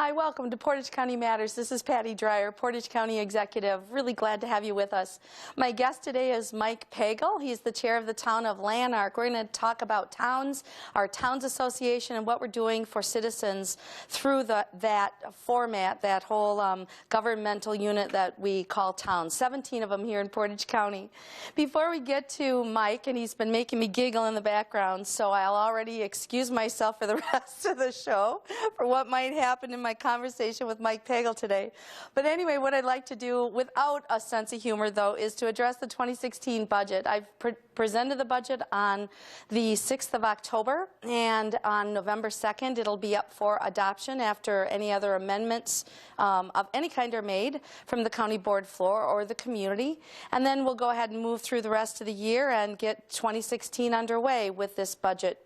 Hi, welcome to Portage County Matters. This is Patty Dreier, Portage County Executive. Really glad to have you with us. My guest today is Mike Pagel. He's the chair of the town of Lanark. We're going to talk about towns, our Towns Association, and what we're doing for citizens through that format, that whole governmental unit that we call towns. 17 of them here in Portage County. Before we get to Mike, and he's been making me giggle in the background, so I'll already excuse myself for the rest of the show for what might happen in my conversation with Mike Pagel today. But anyway, what I'd like to do without a sense of humor, though, is to address the 2016 budget. I've presented the budget on the 6th of October, and on November 2nd, it'll be up for adoption after any other amendments of any kind are made from the county board floor or the community. And then we'll go ahead and move through the rest of the year and get 2016 underway with this budget.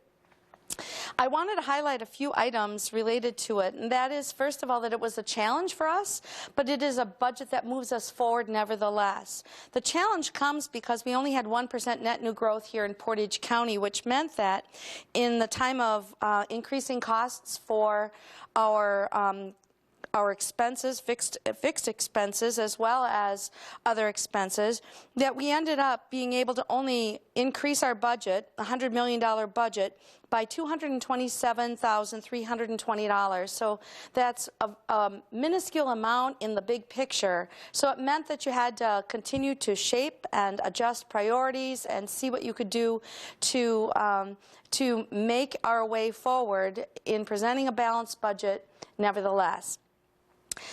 I wanted to highlight a few items related to it, and that is, first of all, that it was a challenge for us, but it is a budget that moves us forward nevertheless. The challenge comes because we only had 1% net new growth here in Portage County, which meant that in the time of increasing costs for our expenses, fixed expenses, as well as other expenses, that we ended up being able to only increase our budget, a $100 million budget, by $227,320. So that's a minuscule amount in the big picture. So it meant that you had to continue to shape and adjust priorities and see what you could do to make our way forward in presenting a balanced budget nevertheless.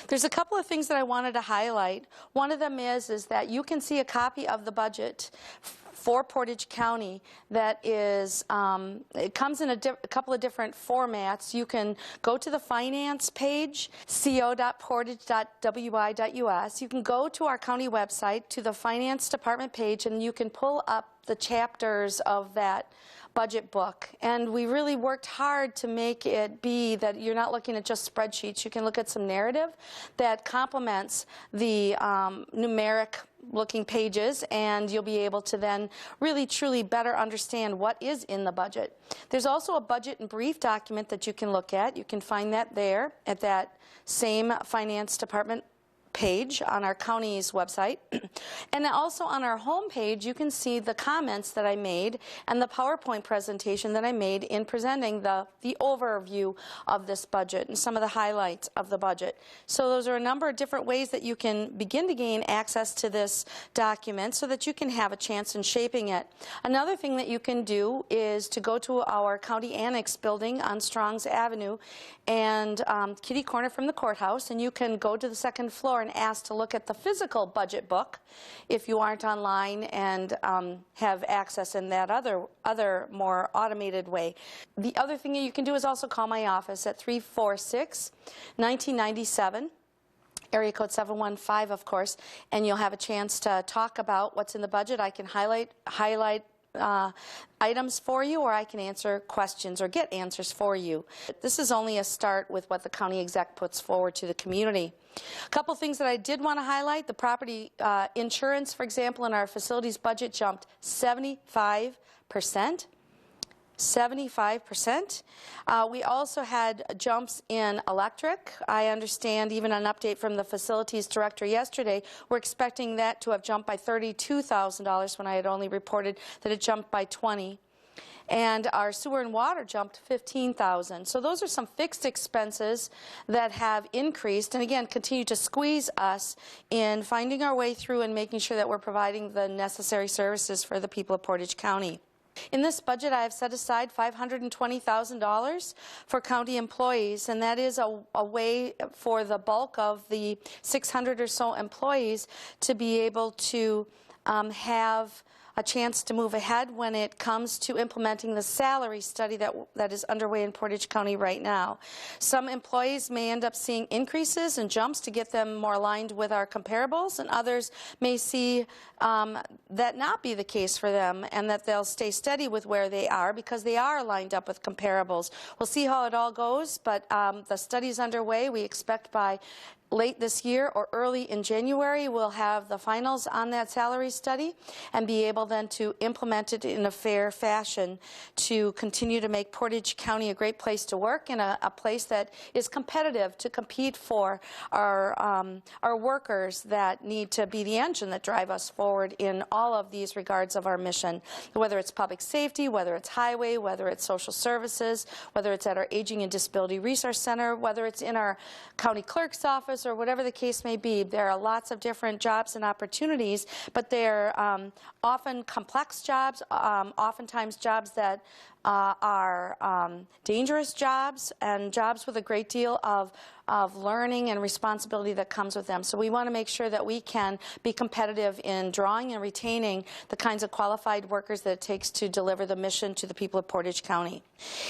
There's a couple of things that I wanted to highlight. One of them is that you can see a copy of the budget for Portage County that is, it comes in a couple of different formats. You can go to the finance page, co.portage.wi.us. You can go to our county website, to the finance department page, and you can pull up the chapters of that budget book. And we really worked hard to make it be that you're not looking at just spreadsheets. You can look at some narrative that complements the numeric looking pages, and you'll be able to then really truly better understand what is in the budget. There's also a budget and brief document that you can look at. You can find that there at that same finance department page on our county's website. And also on our home page, you can see the comments that I made and the PowerPoint presentation that I made in presenting the overview of this budget and some of the highlights of the budget. So those are a number of different ways that you can begin to gain access to this document so that you can have a chance in shaping it. Another thing that you can do is to go to our county annex building on Strongs Avenue and kitty corner from the courthouse, and you can go to the second floor and ask to look at the physical budget book if you aren't online and have access in that other more automated way. The other thing that you can do is also call my office at 346-1997. Area code 715, of course, and you'll have a chance to talk about what's in the budget. I can highlight items for you, or I can answer questions or get answers for you. This is only a start with what the county exec puts forward to the community. A couple things that I did want to highlight: the property insurance, for example, in our facilities budget jumped 75%. 75%. We also had jumps in electric. I understand even an update from the facilities director yesterday, we're expecting that to have jumped by $32,000 when I had only reported that it jumped by 20. And our sewer and water jumped $15,000. So those are some fixed expenses that have increased and again continue to squeeze us in finding our way through and making sure that we're providing the necessary services for the people of Portage County. In this budget, I have set aside $520,000 for county employees, and that is a way for the bulk of the 600 or so employees to be able to have a chance to move ahead when it comes to implementing the salary study that is underway in Portage County right now. Some employees may end up seeing increases and jumps to get them more aligned with our comparables, and others may see that not be the case for them and that they'll stay steady with where they are because they are lined up with comparables. We'll see how it all goes, but the study is underway. We expect by late this year or early in January, we'll have the finals on that salary study and be able then to implement it in a fair fashion to continue to make Portage County a great place to work and a place that is competitive to compete for our workers that need to be the engine that drive us forward in all of these regards of our mission, whether it's public safety, whether it's highway, whether it's social services, whether it's at our Aging and Disability Resource Center, whether it's in our county clerk's office, or whatever the case may be. There are lots of different jobs and opportunities, but they're often complex jobs, oftentimes jobs that are dangerous jobs and jobs with a great deal of learning and responsibility that comes with them. So we want to make sure that we can be competitive in drawing and retaining the kinds of qualified workers that it takes to deliver the mission to the people of Portage County.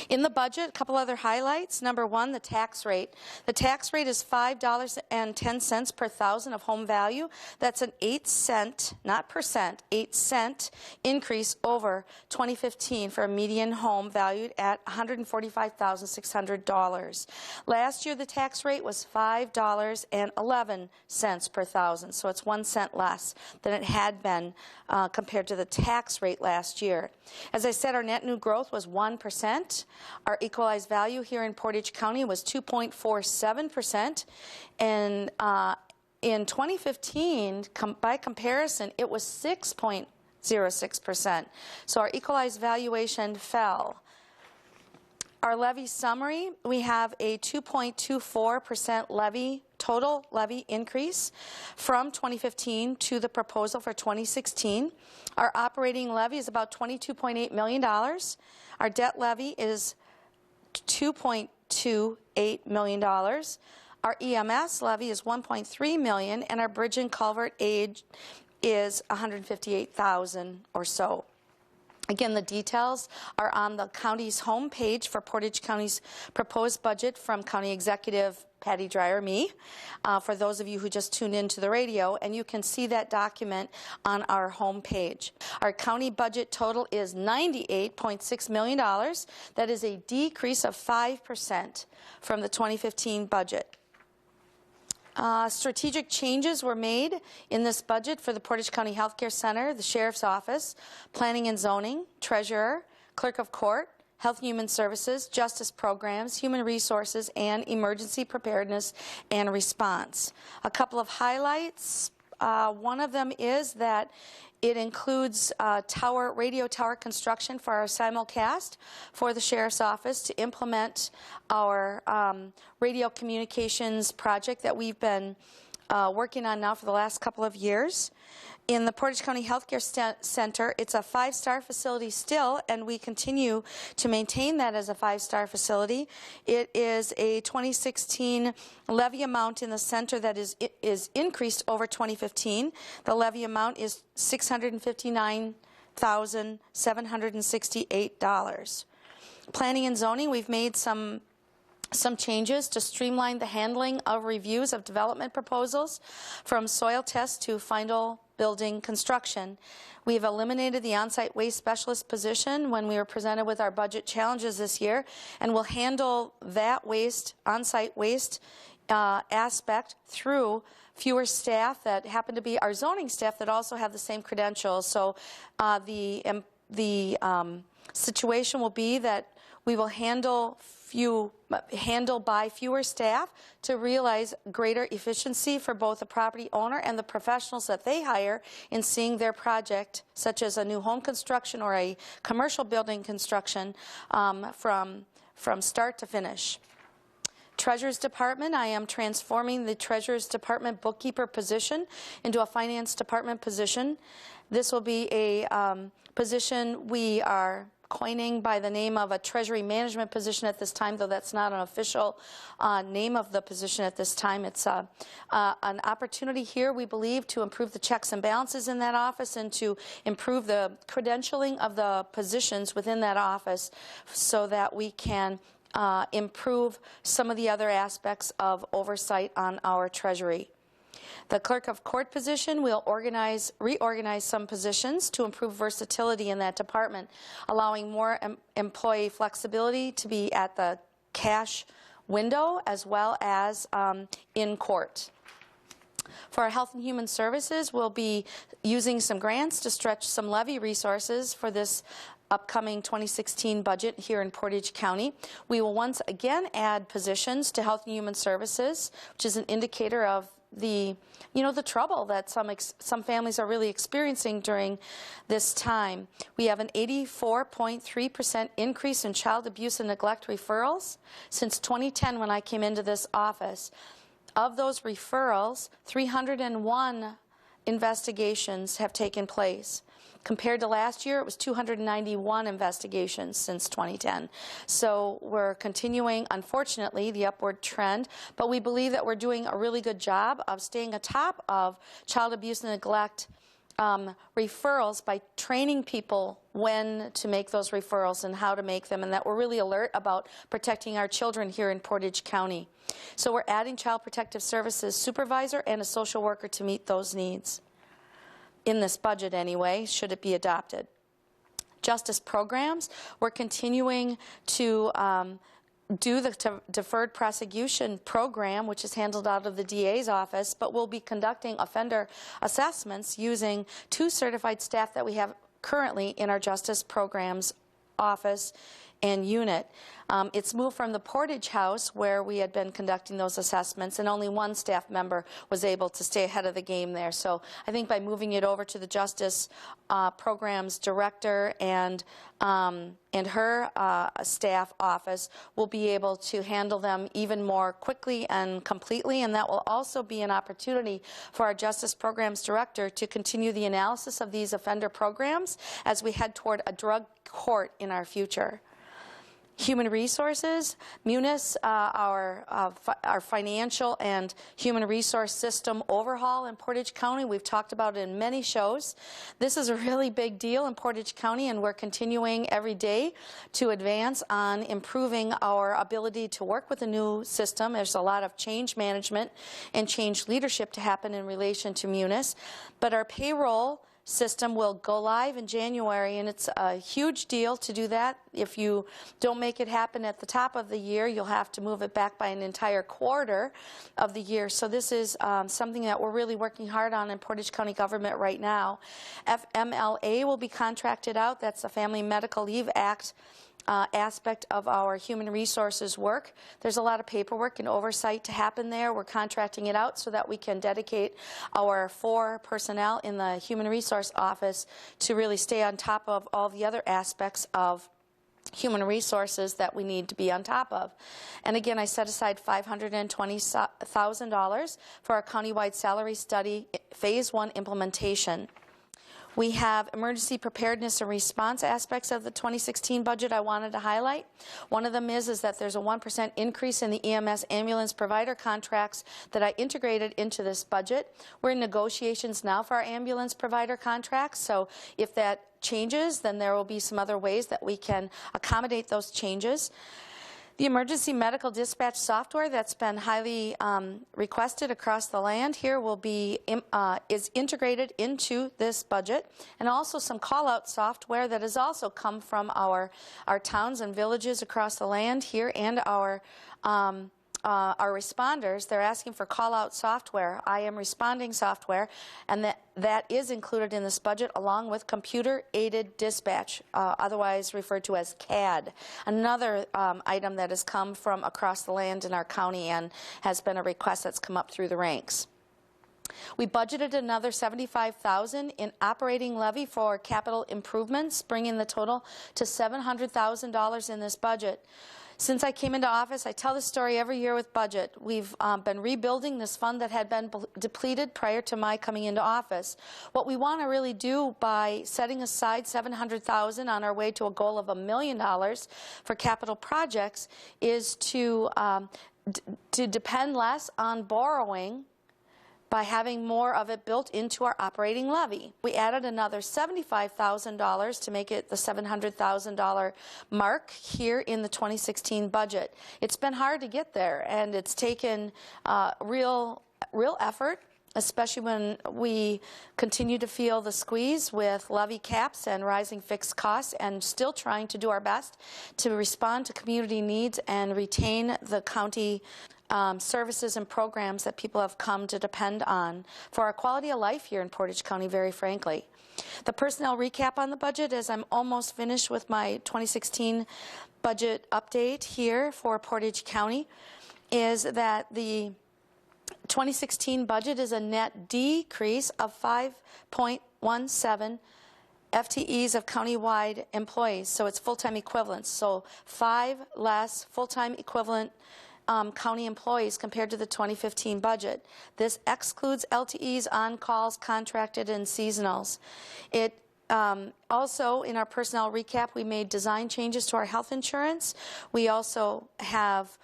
In the budget, a couple other highlights. Number one, the tax rate. The tax rate is $5.10 per thousand of home value. That's an 8-cent, not percent, 8-cent increase over 2015 for a median home valued at $145,600. Last year, the tax rate was $5.11 per thousand, so it's 1 cent less than it had been compared to the tax rate last year. As I said, our net new growth was 1%. Our equalized value here in Portage County was 2.47%, and in 2015, by comparison, it was 6.06%. So our equalized valuation fell. Our levy summary, we have a 2.24% levy, total levy increase from 2015 to the proposal for 2016. Our operating levy is about $22.8 million. Our debt levy is $2.28 million. Our EMS levy is $1.3 million, and our bridge and culvert aid is $158,000 or so. Again, the details are on the county's homepage for Portage County's proposed budget from County Executive Patty Dreier, me, for those of you who just tuned into the radio, and you can see that document on our homepage. Our county budget total is $98.6 million. That is a decrease of 5% from the 2015 budget. Strategic changes were made in this budget for the Portage County Healthcare Center, the Sheriff's Office, Planning and Zoning, Treasurer, Clerk of Court, Health and Human Services, Justice Programs, Human Resources, and Emergency Preparedness and Response. A couple of highlights. One of them is that it includes radio tower construction for our simulcast for the Sheriff's Office to implement our radio communications project that we've been working on now for the last couple of years. In the Portage County Healthcare Center, it's a 5-star facility still, and we continue to maintain that as a 5-star facility. It is a 2016 levy amount in the center that is increased over 2015. The levy amount is $659,768. Planning and zoning, we've made some changes to streamline the handling of reviews of development proposals from soil test to final building construction. We've eliminated the on-site waste specialist position when we were presented with our budget challenges this year, and we'll handle that waste, on-site waste aspect through fewer staff that happen to be our zoning staff that also have the same credentials. So the situation will be that we will handle by fewer staff to realize greater efficiency for both the property owner and the professionals that they hire in seeing their project, such as a new home construction or a commercial building construction, from start to finish. Treasurer's Department, I am transforming the Treasurer's Department bookkeeper position into a finance department position. This will be a position we are coining by the name of a treasury management position at this time, though that's not an official name of the position at this time. It's an opportunity here, we believe, to improve the checks and balances in that office and to improve the credentialing of the positions within that office so that we can improve some of the other aspects of oversight on our treasury. The Clerk of Court position will reorganize some positions to improve versatility in that department, allowing more employee flexibility to be at the cash window as well as in court. For our Health and Human Services, we'll be using some grants to stretch some levy resources for this upcoming 2016 budget here in Portage County. We will once again add positions to Health and Human Services, which is an indicator of the trouble that some families are really experiencing during this time. We have an 84.3% increase in child abuse and neglect referrals since 2010 when I came into this office. Of those referrals, 301 investigations have taken place. Compared to last year, it was 291 investigations since 2010. So we're continuing, unfortunately, the upward trend, but we believe that we're doing a really good job of staying atop of child abuse and neglect referrals by training people when to make those referrals and how to make them, and that we're really alert about protecting our children here in Portage County. So we're adding Child Protective Services supervisor and a social worker to meet those needs. In this budget anyway, should it be adopted. Justice programs, we're continuing to do the deferred prosecution program, which is handled out of the DA's office, but we'll be conducting offender assessments using 2 certified staff that we have currently in our justice programs office and unit. It's moved from the Portage House, where we had been conducting those assessments, and only 1 staff member was able to stay ahead of the game there. So I think by moving it over to the Justice Programs Director and her staff office, we'll be able to handle them even more quickly and completely, and that will also be an opportunity for our Justice Programs Director to continue the analysis of these offender programs as we head toward a drug court in our future. Human Resources, Munis, our financial and human resource system overhaul in Portage County. We've talked about it in many shows. This is a really big deal in Portage County, and we're continuing every day to advance on improving our ability to work with the new system. There's a lot of change management and change leadership to happen in relation to Munis, but our payroll system will go live in January, and it's a huge deal to do that. If you don't make it happen at the top of the year, you'll have to move it back by an entire quarter of the year. So this is something that we're really working hard on in Portage County government right now. FMLA will be contracted out. That's the Family Medical Leave Act aspect of our human resources work. There's a lot of paperwork and oversight to happen there. We're contracting it out so that we can dedicate our 4 personnel in the human resource office to really stay on top of all the other aspects of human resources that we need to be on top of. And again, I set aside $520,000 for our countywide salary study phase 1 implementation. We have emergency preparedness and response aspects of the 2016 budget I wanted to highlight. One of them is that there's a 1% increase in the EMS ambulance provider contracts that I integrated into this budget. We're in negotiations now for our ambulance provider contracts, so if that changes, then there will be some other ways that we can accommodate those changes. The emergency medical dispatch software that's been highly requested across the land here will be is integrated into this budget, and also some call-out software that has also come from our towns and villages across the land here, and our responders. They're asking for call-out software. I am responding software, and that is included in this budget along with computer-aided dispatch, otherwise referred to as CAD. Another item that has come from across the land in our county and has been a request that's come up through the ranks. We budgeted another $75,000 in operating levy for capital improvements, bringing the total to $700,000 in this budget. Since I came into office, I tell this story every year with budget. We've been rebuilding this fund that had been depleted prior to my coming into office. What we want to really do by setting aside $700,000 on our way to a goal of $1 million for capital projects is to depend less on borrowing by having more of it built into our operating levy. We added another $75,000 to make it the $700,000 mark here in the 2016 budget. It's been hard to get there, and it's taken real effort especially when we continue to feel the squeeze with levy caps and rising fixed costs, and still trying to do our best to respond to community needs and retain the county services and programs that people have come to depend on for our quality of life here in Portage County, very frankly. The personnel recap on the budget, as I'm almost finished with my 2016 budget update here for Portage County, is that the 2016 budget is a net decrease of 5.17 FTEs of countywide employees, so it's full-time equivalents. So 5 less full-time equivalent county employees compared to the 2015 budget. This excludes LTEs, on-calls, contracted, and seasonals. It also, in our personnel recap, we made design changes to our health insurance. We also have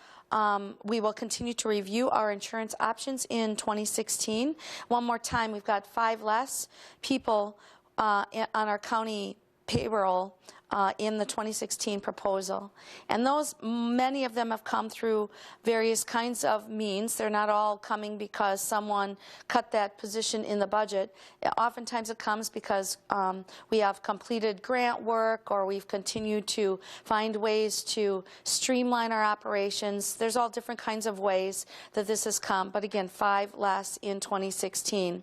we will continue to review our insurance options in 2016. One more time, we've got 5 less people on our county payroll in the 2016 proposal. And those, many of them have come through various kinds of means. They're not all coming because someone cut that position in the budget. Oftentimes it comes because we have completed grant work, or we've continued to find ways to streamline our operations. There's all different kinds of ways that this has come, but again, 5 less in 2016.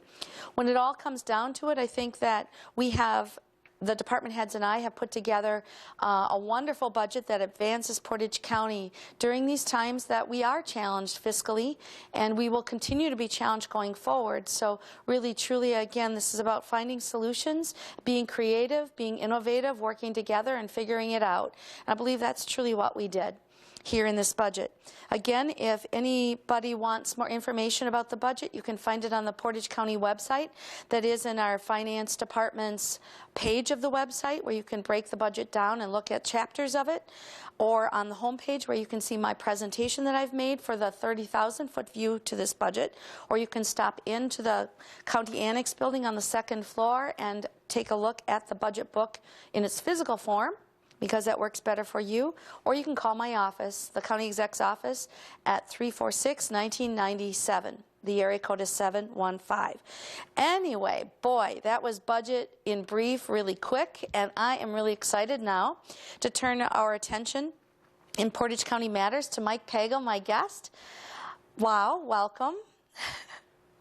When it all comes down to it, I think that we have, the department heads and I have put together a wonderful budget that advances Portage County during these times that we are challenged fiscally, and we will continue to be challenged going forward. So really, truly, again, this is about finding solutions, being creative, being innovative, working together, and figuring it out. And I believe that's truly what we did here in this budget. Again, if anybody wants more information about the budget, you can find it on the Portage County website. That is in our finance department's page of the website, where you can break the budget down and look at chapters of it, or on the home page where you can see my presentation that I've made for the 30,000-foot view to this budget, or you can stop into the county annex building on the 2nd floor and take a look at the budget book in its physical form, because that works better for you. Or you can call my office, the county exec's office, at 346-1997. The area code is 715. Anyway, boy, that was budget in brief, really quick, and I am really excited now to turn our attention in Portage County Matters to Mike Pagel, my guest. Wow, welcome.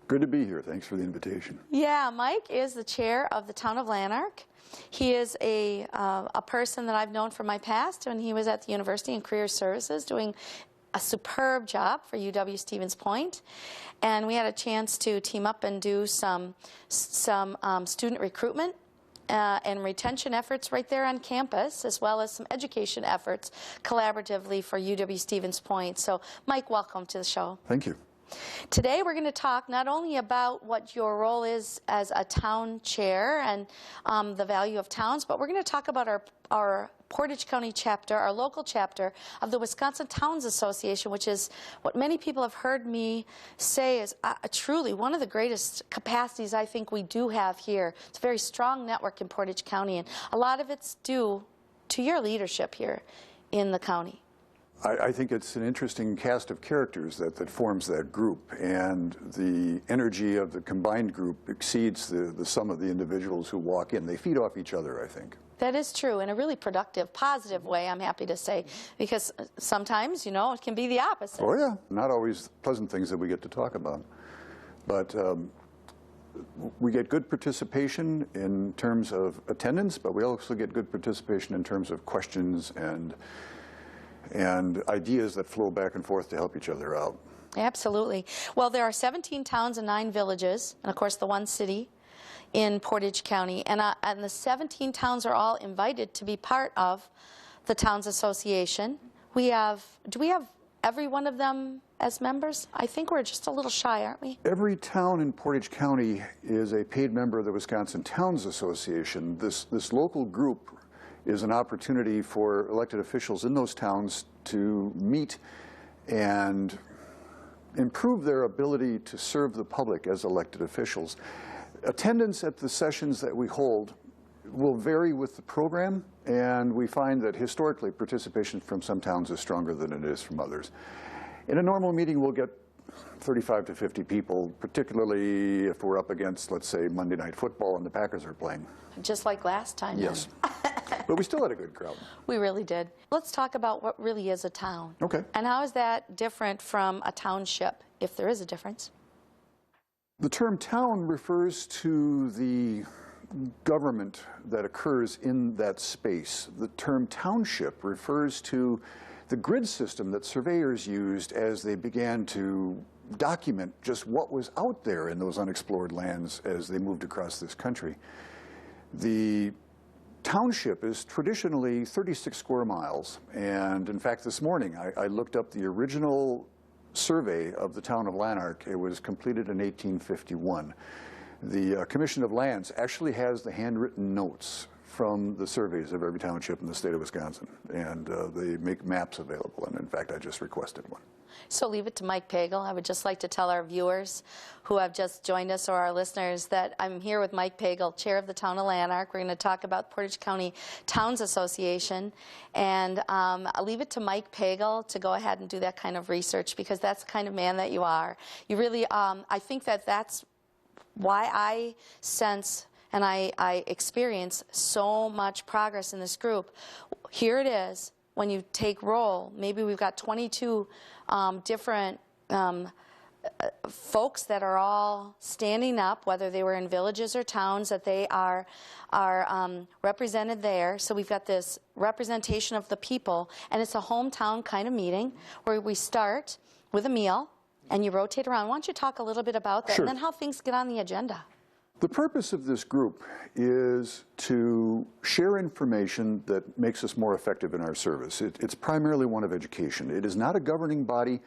Good to be here. Thanks for the invitation. Yeah, Mike is the chair of the town of Lanark. He is a person that I've known from my past when he was at the University in Career Services doing a superb job for UW-Stevens Point. And we had a chance to team up and do some student recruitment and retention efforts right there on campus, as well as some education efforts collaboratively for UW-Stevens Point. So, Mike, welcome to the show. Thank you. Today we're going to talk not only about what your role is as a town chair and the value of towns, but we're going to talk about our Portage County chapter, our local chapter of the Wisconsin Towns Association, which is what many people have heard me say is truly one of the greatest capacities I think we do have here. It's a very strong network in Portage County, and a lot of it's due to your leadership here in the county. I think it's an interesting cast of characters that forms that group, and the energy of the combined group exceeds the sum of the individuals who walk in. They feed off each other, I think. That is true, in a really productive, positive way, I'm happy to say, because sometimes, you know, it can be the opposite. Oh, yeah. Not always pleasant things that we get to talk about. But we get good participation in terms of attendance, but we also get good participation in terms of questions and ideas that flow back and forth to help each other out. Absolutely. Well, there are 17 towns and 9 villages, and of course the one city in Portage County. And the 17 towns are all invited to be part of the Towns Association. Do we have every one of them as members? I think we're just a little shy, aren't we? Every town in Portage County is a paid member of the Wisconsin Towns Association. This local group is an opportunity for elected officials in those towns to meet and improve their ability to serve the public as elected officials. Attendance at the sessions that we hold will vary with the program, and we find that historically participation from some towns is stronger than it is from others. In a normal meeting, we'll get 35 to 50 people, particularly if we're up against, let's say, Monday Night Football and the Packers are playing. Just like last time. Yes. But we still had a good crowd. We really did. Let's talk about what really is a town. Okay. And how is that different from a township, if there is a difference? The term town refers to the government that occurs in that space. The term township refers to the grid system that surveyors used as they began to document just what was out there in those unexplored lands as they moved across this country. The township is traditionally 36 square miles, and in fact this morning I looked up the original survey of the town of Lanark. It was completed in 1851. The Commission of Lands actually has the handwritten notes from the surveys of every township in the state of Wisconsin, and they make maps available, and in fact I just requested one. So leave it to Mike Pagel. I would just like to tell our viewers who have just joined us or our listeners that I'm here with Mike Pagel, chair of the town of Lanark. We're going to talk about Portage County Towns Association, and I'll leave it to Mike Pagel to go ahead and do that kind of research, because that's the kind of man that you are. You really, I think that that's why I sense and I experience so much progress in this group. Here it is, when you take roll, maybe we've got 22 different folks that are all standing up, whether they were in villages or towns, that they are represented there. So we've got this representation of the people, and it's a hometown kind of meeting where we start with a meal and you rotate around. Why don't you talk a little bit about that, Sure. and then how things get on the agenda? The purpose of this group is to share information that makes us more effective in our service. It's primarily one of education. It is not a governing body.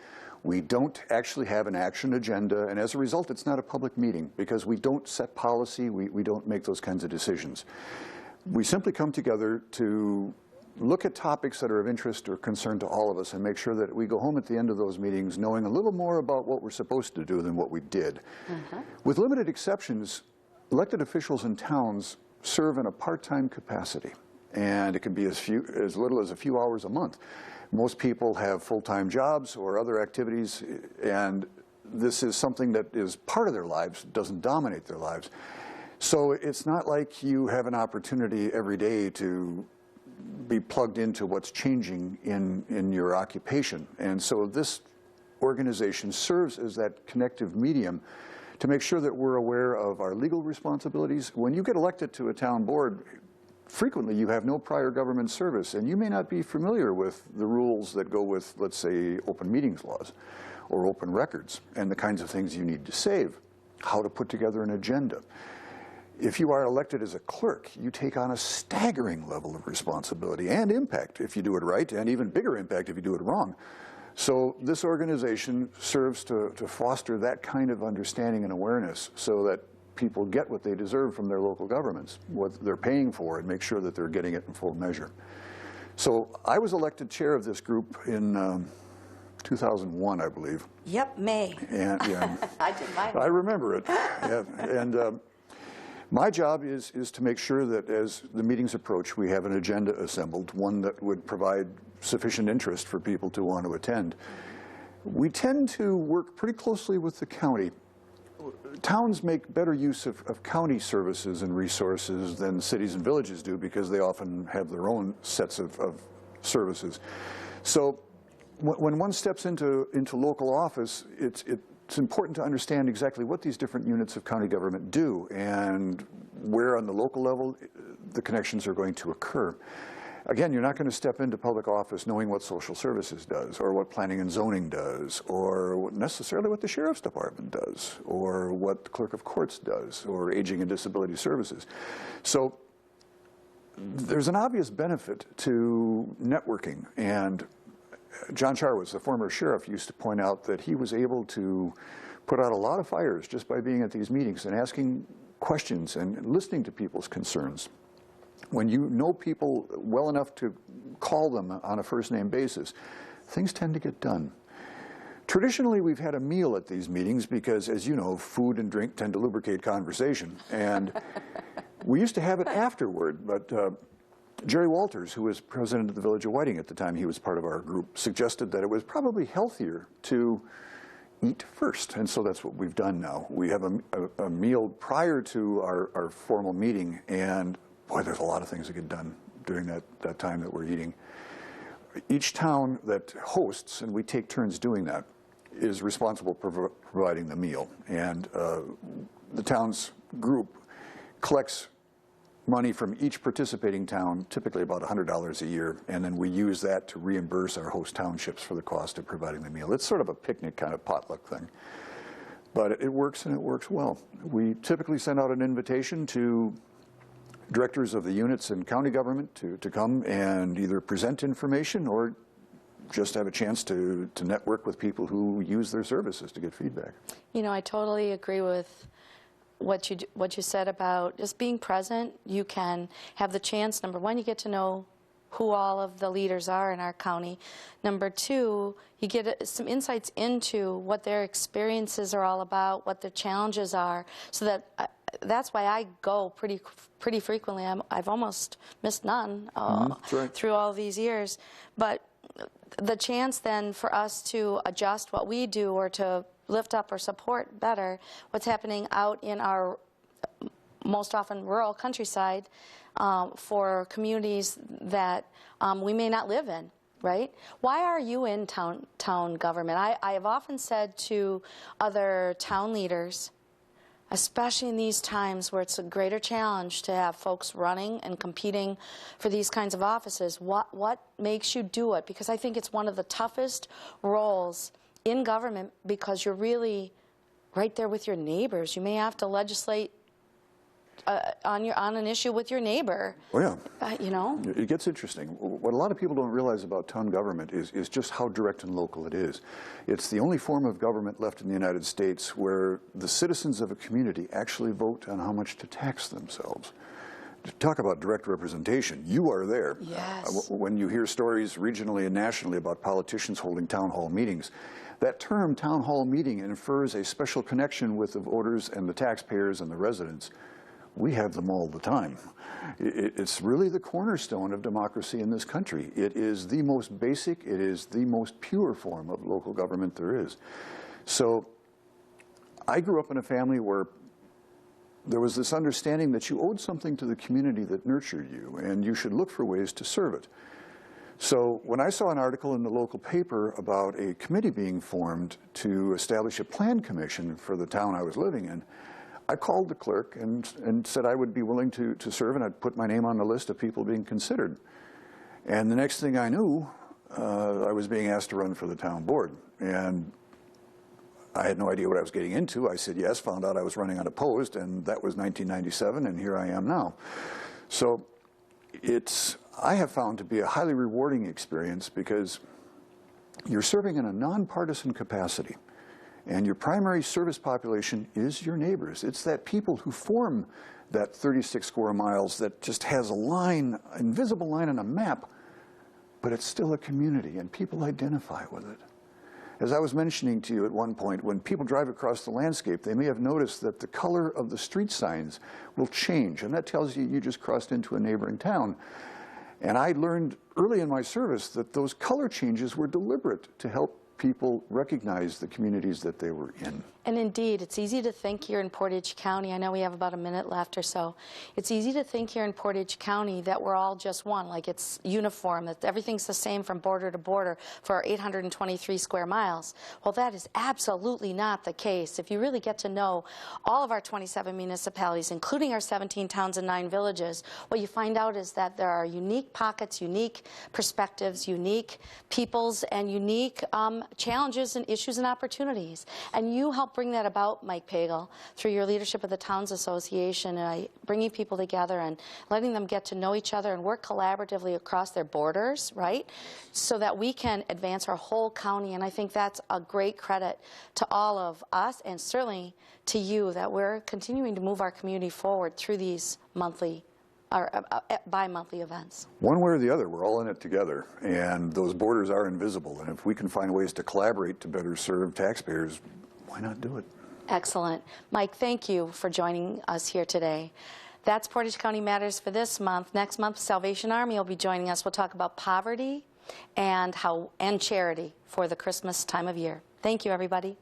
We don't actually have an action agenda, and as a result, it's not a public meeting because we don't set policy, we don't make those kinds of decisions. We simply come together to look at topics that are of interest or concern to all of us and make sure that we go home at the end of those meetings knowing a little more about what we're supposed to do than what we did. With limited exceptions, elected officials in towns serve in a part-time capacity, and it can be as little as a few hours a month. Most people have full-time jobs or other activities, and this is something that is part of their lives, doesn't dominate their lives. So it's not like you have an opportunity every day to be plugged into what's changing in your occupation. And so this organization serves as that connective medium to make sure that we're aware of our legal responsibilities. When you get elected to a town board, frequently you have no prior government service, and you may not be familiar with the rules that go with, let's say, open meetings laws or open records and the kinds of things you need to save, how to put together an agenda. If you are elected as a clerk, you take on a staggering level of responsibility and impact if you do it right, and even bigger impact if you do it wrong. So this organization serves to foster that kind of understanding and awareness so that people get what they deserve from their local governments, what they're paying for, and make sure that they're getting it in full measure. So I was elected chair of this group in 2001, I believe. Yep, May. And, yeah, I did mine. I remember it. Yeah, and my job is to make sure that as the meetings approach, we have an agenda assembled, one that would provide sufficient interest for people to want to attend. We tend to work pretty closely with the county. Towns make better use of county services and resources than cities and villages do because they often have their own sets of services. So when one steps into local office, it's important to understand exactly what these different units of county government do and where on the local level the connections are going to occur. Again, you're not going to step into public office knowing what social services does or what planning and zoning does or necessarily what the sheriff's department does or what the clerk of courts does or aging and disability services. So there's an obvious benefit to networking, and John Charwas, the former sheriff, used to point out that he was able to put out a lot of fires just by being at these meetings and asking questions and listening to people's concerns. When you know people well enough to call them on a first-name basis, things tend to get done. Traditionally, we've had a meal at these meetings because, as you know, food and drink tend to lubricate conversation. And we used to have it afterward, but Jerry Walters, who was president of the Village of Whiting at the time he was part of our group, suggested that it was probably healthier to eat first. And so that's what we've done now. We have a meal prior to our formal meeting, and boy, there's a lot of things that get done during that time that we're eating. Each town that hosts, and we take turns doing that, is responsible for providing the meal. And the town's group collects money from each participating town, typically about $100 a year, and then we use that to reimburse our host townships for the cost of providing the meal. It's sort of a picnic kind of potluck thing. But it works, and it works well. We typically send out an invitation to directors of the units in county government to come and either present information or just have a chance to network with people who use their services to get feedback. You know, I totally agree with what you said about just being present. You can have the chance, number one, you get to know who all of the leaders are in our county. Number two, you get some insights into what their experiences are all about, what their challenges are, so that that's why I go pretty frequently. I've almost missed none through all these years. But the chance then for us to adjust what we do or to lift up or support better what's happening out in our most often rural countryside for communities that we may not live in, right? Why are you in town government? I have often said to other town leaders, especially in these times where it's a greater challenge to have folks running and competing for these kinds of offices, what makes you do it? Because I think it's one of the toughest roles in government, because you're really right there with your neighbors. You may have to legislate on an issue with your neighbor. Oh, yeah. You know? It gets interesting. What a lot of people don't realize about town government is just how direct and local it is. It's the only form of government left in the United States where the citizens of a community actually vote on how much to tax themselves. Talk about direct representation. You are there. Yes. When you hear stories regionally and nationally about politicians holding town hall meetings, that term, town hall meeting, infers a special connection with the voters and the taxpayers and the residents. We have them all the time. It's really the cornerstone of democracy in this country. It is the most basic, it is the most pure form of local government there is. So I grew up in a family where there was this understanding that you owed something to the community that nurtured you, and you should look for ways to serve it. So when I saw an article in the local paper about a committee being formed to establish a plan commission for the town I was living in, I called the clerk and said I would be willing to serve, and I'd put my name on the list of people being considered. And the next thing I knew, I was being asked to run for the town board. And I had no idea what I was getting into. I said yes, found out I was running unopposed, and that was 1997, and here I am now. So I have found to be a highly rewarding experience because you're serving in a nonpartisan capacity. And your primary service population is your neighbors. It's that people who form that 36 square miles that just has a line, invisible line on a map, but it's still a community, and people identify with it. As I was mentioning to you at one point, when people drive across the landscape, they may have noticed that the color of the street signs will change, and that tells you just crossed into a neighboring town. And I learned early in my service that those color changes were deliberate to help people recognize the communities that they were in. And indeed, it's easy to think here in Portage County, I know we have about a minute left or so, it's easy to think here in Portage County that we're all just one, like it's uniform, that everything's the same from border to border for our 823 square miles. Well, that is absolutely not the case. If you really get to know all of our 27 municipalities, including our 17 towns and 9 villages, what you find out is that there are unique pockets, unique perspectives, unique peoples, and unique challenges and issues and opportunities. And you help bring that about, Mike Pagel, through your leadership of the Towns Association, and bringing people together and letting them get to know each other and work collaboratively across their borders, right, so that we can advance our whole county. And I think that's a great credit to all of us, and certainly to you, that we're continuing to move our community forward through these monthly or bi-monthly events. One way or the other, we're all in it together, and those borders are invisible. And if we can find ways to collaborate to better serve taxpayers, why not do it? Excellent. Mike, thank you for joining us here today. That's Portage County Matters for this month. Next month, Salvation Army will be joining us. We'll talk about poverty and charity for the Christmas time of year. Thank you, everybody.